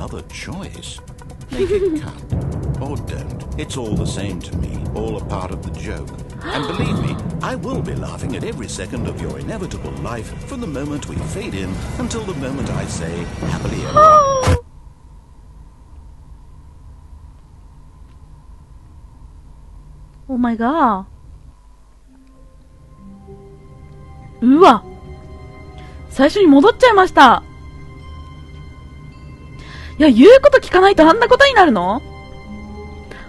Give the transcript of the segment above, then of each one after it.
another choice. Make it count. Or don't. It's all the same to me. All a part of the joke. And believe me, I will be laughing at every second of your inevitable life from the moment we fade in until the moment I say, happily ever after. Oh my god. うわ。最初に戻っちゃいました。いや、言うこと聞かないとあんなことになるの？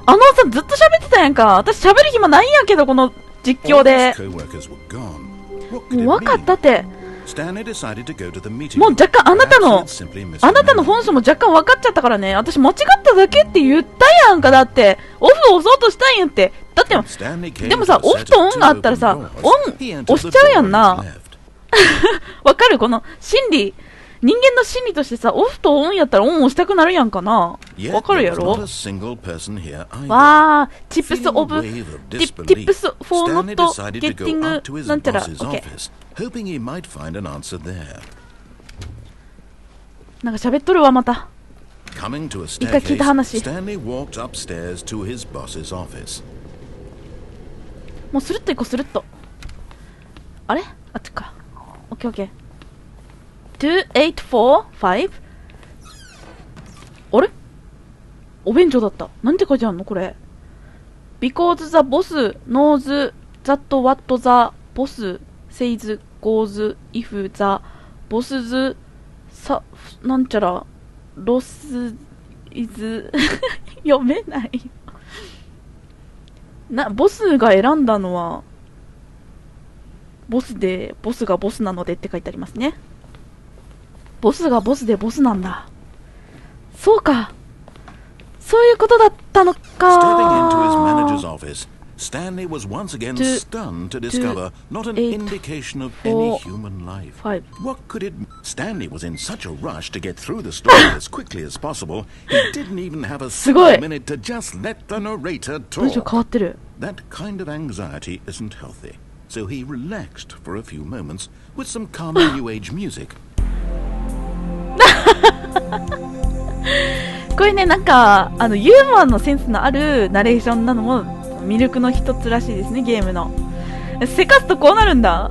あのおっさんずっと喋ってたやんか。私喋る暇ないんやけど、この実況で。もう分かったって。もう若干あなたの本性も若干分かっちゃったからね。私間違っただけって言ったやんか。だって、オフを押そうとしたんやって。だって、でもさ、オフとオンがあったらさ、オン押しちゃうやんな。わかる？この心理。人間の心理としてさ、オフとオンやったらオン押したくなるやんかな。わかるやろ？わー、チップスオブ、ティップスフォーノットゲッティングなんちゃら。オッケー。なんか喋っとるわ、また。一回聞いた話。もうスルッと行こう、スルッと。あれ？あっちか。オッケーオッケー。2845? あれ？お便所だった。なんて書いてあるのこれ。Because the boss knows that what the boss says goes if the boss's なんちゃら loss is 読めないボスが選んだのはボスで、ボスがボスなのでって書いてありますね。ボスがボスでボスなんだ。そうか。そういうことだったのか。Stanley was once again stunned to discover not an indication of any human life. What could it... Stanley was in such a rush to get through the story as quickly as possible, he didn't even have a single minute to just let the narrator talk. That kind of anxiety isn't healthy, so he relaxed for a few moments with some calming new age music. これね、なんかユーモアのセンスのあるナレーションなのも魅力の一つらしいですね、ゲームの。せかすとこうなるんだ。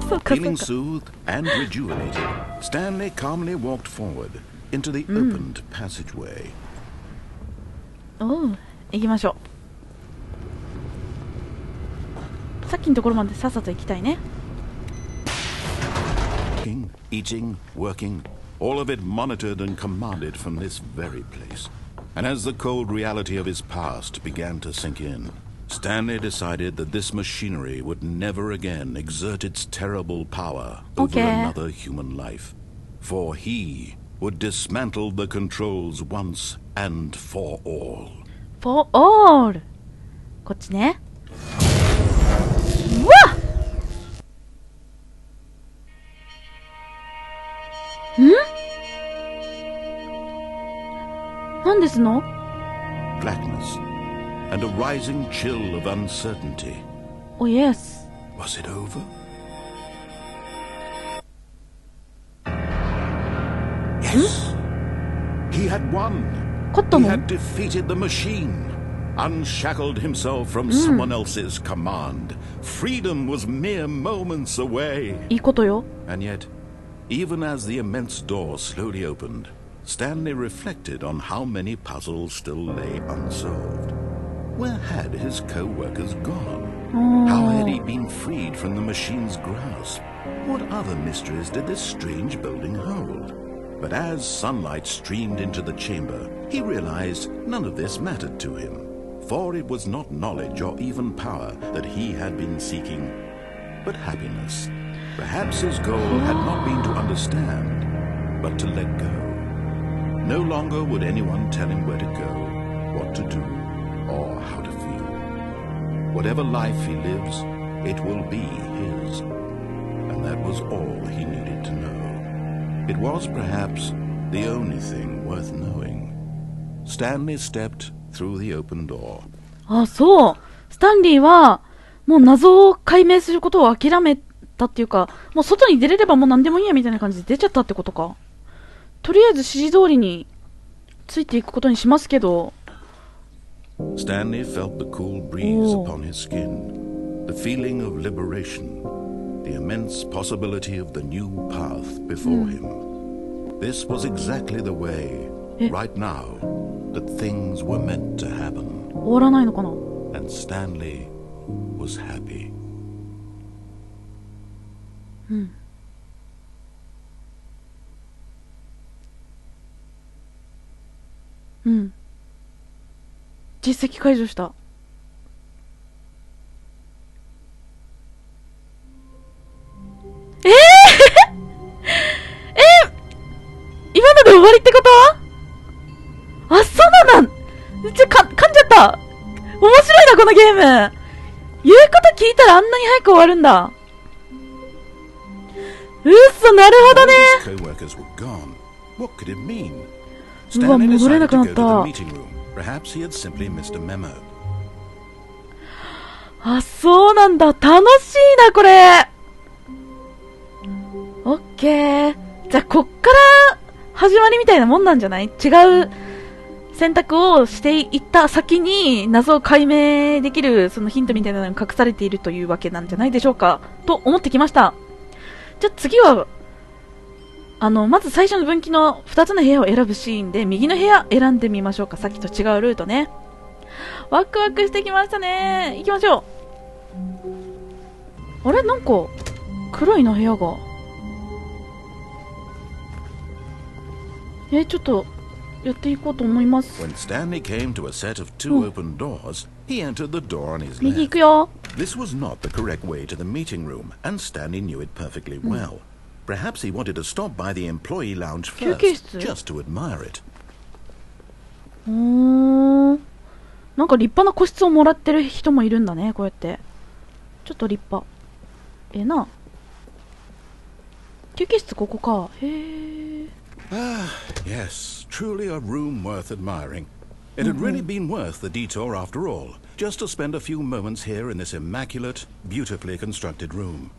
そうかそうか。Feeling soothed and rejuvenated, Stanley calmly walked forward into the opened passageway. おう、行きましょう。さっきのところまでさっさと行きたいね。Eating, working, all of it monitored and commanded from this very place. And as the cold reality of his past began to sink in, Stanley decided that this machinery would never again exert its terrible power over another human life. For he would dismantle the controls once and for all. For all! こっちね。うわっ！何ですの？ Blackness and a rising chill of uncertainty. Oh yes. Was it over? Yes. He had won. He had defeated the machine. Unshackled himself from someone else's command. Freedom was mere moments away. いいことよ。 And yet, even as the immense door slowly opened, Stanley reflected on how many puzzles still lay unsolved. Where had his co-workers gone? How had he been freed from the machine's grasp? What other mysteries did this strange building hold? But as sunlight streamed into the chamber, he realized none of this mattered to him, for it was not knowledge or even power that he had been seeking, but happiness. Perhaps his goal had not been to understand, but to let go. No longer would anyone tell him where to go, what to do, or how to feel. Whatever life he lives, it will be his. And that was all he needed to know. It was perhaps the only thing worth knowing. Stanley stepped through the open door. あ、そう。スタンリーは、もう謎を解明することを諦めたっていうか、もう外に出れればもう何でもいいやみたいな感じで出ちゃったってことか。とりあえず指示通りについていくことにしますけど。Stanley felt the cool breeze upon his skin, the feeling of liberation, the immense possibility of the new path before him. This was exactly the way, right now, that things were meant to happen. 終わらないのかな? And Stanley was happy. うん。うん。実績解除した。今ので終わりってこと？あ、そうなんだ。噛んじゃった。面白いな、このゲーム。言うこと聞いたらあんなに早く終わるんだ。なるほどね。うわ、戻れなくなった。あ、そうなんだ。楽しいな、これ。オッケー。じゃあ、こっから始まりみたいなもんなんじゃない？違う選択をしていった先に謎を解明できるそのヒントみたいなのが隠されているというわけなんじゃないでしょうかと思ってきました。じゃあ次はまず最初の分岐の2つの部屋を選ぶシーンで右の部屋選んでみましょうか。さっきと違うルートね。ワクワクしてきましたね。行きましょう。あれ、なんか黒いな、部屋が。ちょっとやっていこうと思います。When Stanley came to a set of two open doors, he entered the door on his 右行 left. くよ。 This was not the correct way to the meeting room, and Stanley knew it perfectly well. Perhaps he wanted to stop by the employee lounge first, just to admire it. なんか立派な個室をもらってる人もいるんだね、こうやって。ちょっと立派。な。休憩室ここか。へえ。Ah, yes, truly a room worth admiring. It had really been worth the detour after all, just to spend a few moments here in this immaculate, beautifully constructed room.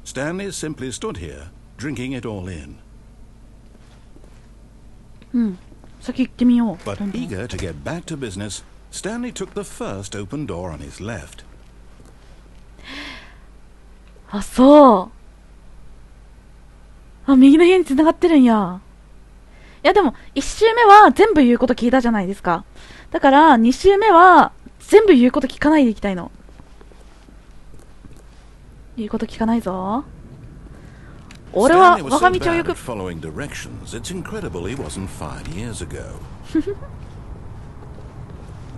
Stanley simply stood here, drinking it all in. 先行ってみよう。 But eager to get back to business, Stanley took the first open door on his left. あ、そう。あ、右の部屋に繋がってるんや。いやでも、1周目は全部言うこと聞いたじゃないですか。だから、2周目は全部言うこと聞かないでいきたいの。言うこと聞かないぞ。俺は我が道を行く。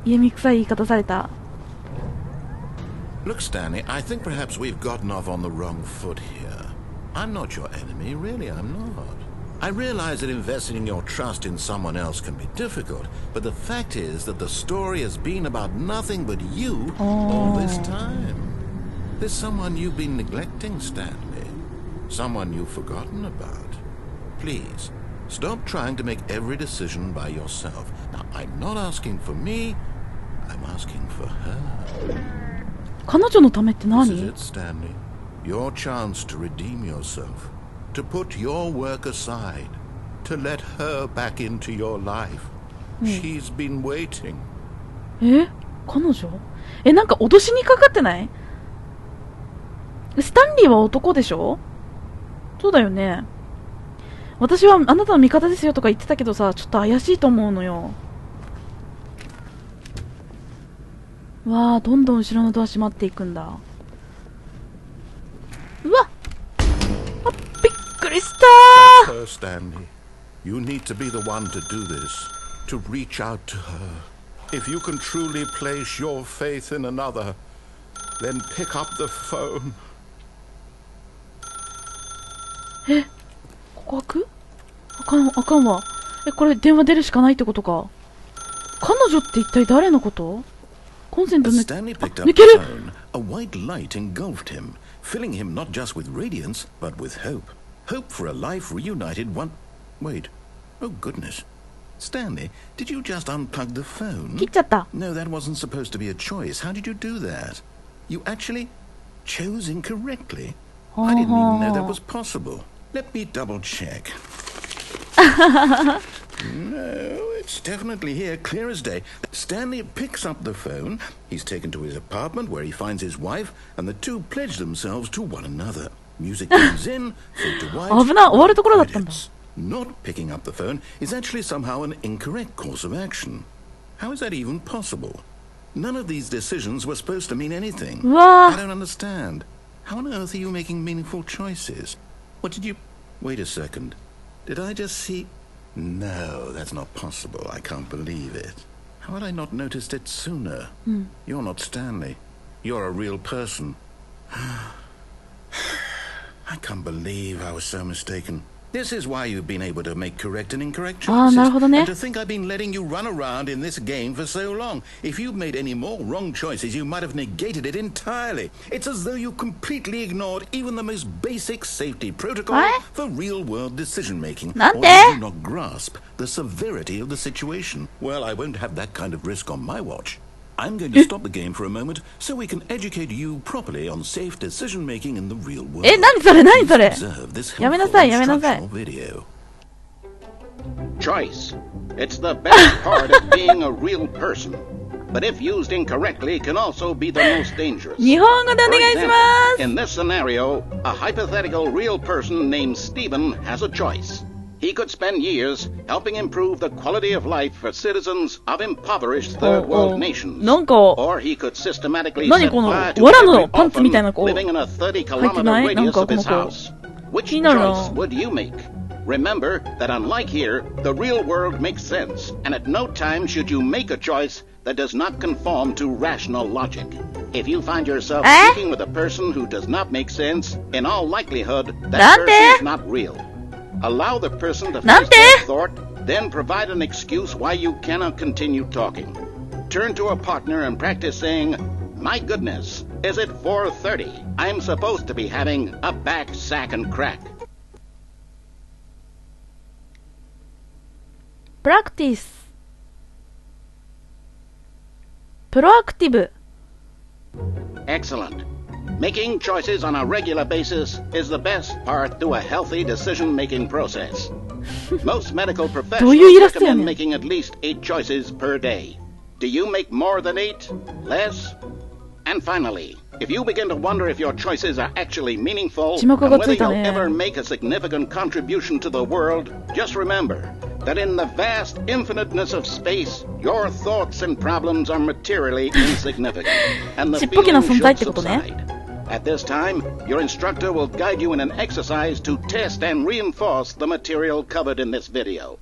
家見臭い言い方された。Look, Stanley, I think perhaps we've gotten off on the wrong foot here. I'm not your enemy, really, I'm not. I realize that investing in your trust in someone else can be difficult, but the fact is that the story has been about nothing but you all this time. There's someone you've been neglecting, Stanley. Someone you've forgotten about. Please, stop trying to make every decision by yourself. Now, I'm not asking for me, I'm asking for her. 彼女のためって何? This is it, Stanley. Your chance to redeem yourself. To put your work aside, to let her back into your life. She's been waiting. 彼女? なんか脅しにかかってない? スタンリーは男でしょ? そうだよね。私はあなたの味方ですよとか言ってたけどさ、ちょっと怪しいと思うのよ。わあ、どんどん後ろのドア閉まっていくんだ。うわっ、びっくりした。 Stanley, you need to be the one to do this, to reach out to her. If you can truly place your faith in another, then pick up the phone. ここ開く？あかんわ。これ電話出るしかないってことか。彼女って一体誰のこと？コンセント抜ける。 A white light engulfed him, filling him not just with radiance, but with hope. Hope for a life reunited one... Wait. Oh, goodness. Stanley, did you just unplug the phone? 切っちゃった。 No, that wasn't supposed to be a choice. How did you do that? You actually chose incorrectly? I didn't even know that was possible. Let me double check. No, it's definitely here, clear as day. Stanley picks up the phone. He's taken to his apartment where he finds his wife, and the two pledge themselves to one another. Music comes in, fade to white, 危な、終わるところだったんだ。 Not picking up the phone is actually somehow an incorrect course of action. How is that even possible? None of these decisions were supposed to mean anything. I don't understand. How on earth are you making meaningful choices? What did you... Wait a second. Did I just see... No, that's not possible. I can't believe it. How had I not noticed it sooner? You're not Stanley. You're a real person. I can't believe I was so mistaken. This is why you've been able to make correct and incorrect choices. And to think I've been letting you run around in this game for so long. If you'd made any more wrong choices, you might have negated it entirely. It's as though you completely ignored even the most basic safety protocol for real-world decision-making. Or do not grasp the severity of the situation. Well, I won't have that kind of risk on my watch. I'm going to stop the game for a moment so we can educate you properly on safe decision-making in the real world. 何それ何それ Observe this やめなさい、やめなさい。 helpful video. Choice. It's the best part of being a real person. But if used incorrectly, can also be the most dangerous. 日本語でお願いします。 In this scenario, a hypothetical real person named Stephen has a choice. He could spend years helping improve the quality of life for citizens of impoverished third world nations. Or he could systematically set fire to every orphan living in a 30-kilometer radius of his house. Which choice would you make? Remember that unlike here, the real world makes sense, and at no time should you make a choice that does not conform to rational logic. If you find yourself speaking with a person who does not make sense, in all likelihood, that person is not real. Allow the person to face their thought, then provide an excuse why you cannot continue talking. Turn to a partner and practice saying, "My goodness, is it 4:30? I'm supposed to be having a back, sack, and crack." Practice. Proactive. Excellent. Making choices on a regular basis is the best part to a healthy decision-making process. Most medical professionals recommend making at least 8 choices per day. Do you make more than 8? Less? And finally, if you begin to wonder if your choices are actually meaningful and whether you'll ever make a significant contribution to the world, just remember that in the vast infiniteness of space, your thoughts and problems are materially insignificant, and the feeling should subside. At this time, your instructor will guide you in an exercise to test and reinforce the material covered in this video.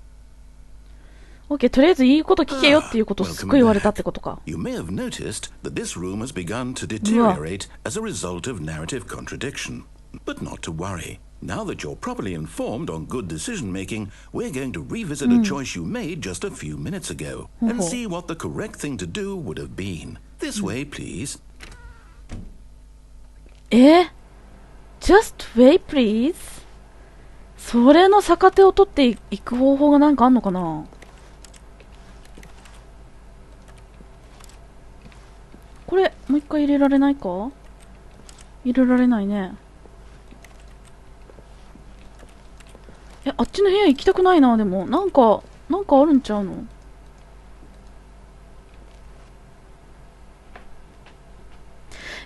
OK、とりあえずいいこと聞けよっていうことをすっごい言われたってことか。You may have noticed that this room has begun to deteriorate as a result of narrative contradiction. But not to worry. Now that you're properly informed on good decision-making, we're going to revisit a choice you made just a few minutes ago and see what the correct thing to do would have been. This way, please. Just wait, please. それの逆手を取っていく方法がなんかあんのかな。これもう一回入れられないか。入れられないね。あっちの部屋行きたくないな。でもなんかあるんちゃうの。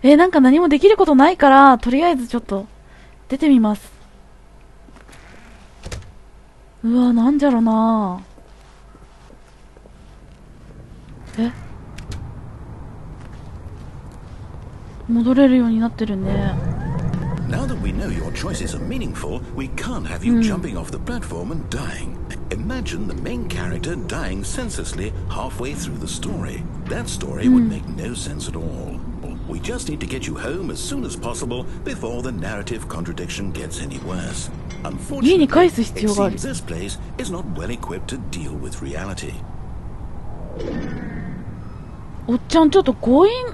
なんか何もできることないから、とりあえずちょっと出てみます。うわ、なんじゃろな。戻れるようになってるね。Now that we know your choices are meaningful, we can't have you jumping off the platform and dying. Imagine the main character dying senselessly halfway through the story. That story would make no sense at all. We just need to get you home as soon as possible before the narrative contradiction gets any worse. Unfortunately, it seems this place is not well equipped to deal with reality. おっちゃんちょっと強引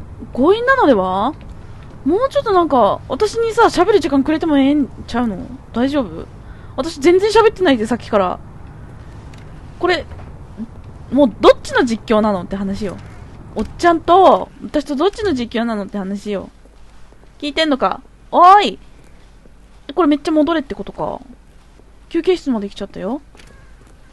なのでは？もうちょっとなんか私にさ喋る時間くれてもええんちゃうの？大丈夫？私全然喋ってないでさっきから。これもうどっちの実況なのって話よ。おっちゃんと私とどっちの実況なのって話よ。聞いてんのか？おーい。これめっちゃ戻れってことか。休憩室まで来ちゃったよ。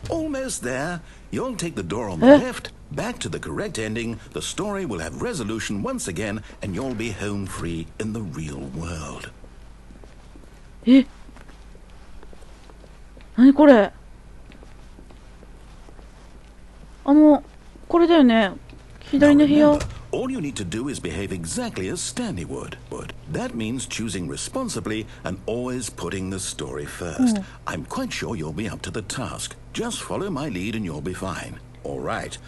Almost there. You'll take the door on the left, back to the correct ending, the story will have resolution once again, and you'll be home free in the real world. え、なにこれ。これだよね。左の部屋。All you need to do is behave exactly as Stanley would. That means choosing responsibly and always putting the story first. I'm quite sure you'll be up to the task. Just follow my lead and you'll be fine. All right.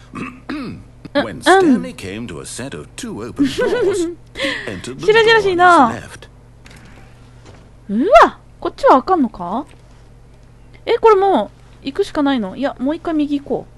When Stanley came to a set of 2 open doors, entered the door on his left. うわ、こっちはあかんのか？これもう行くしかないの？いや、もう一回右行こう。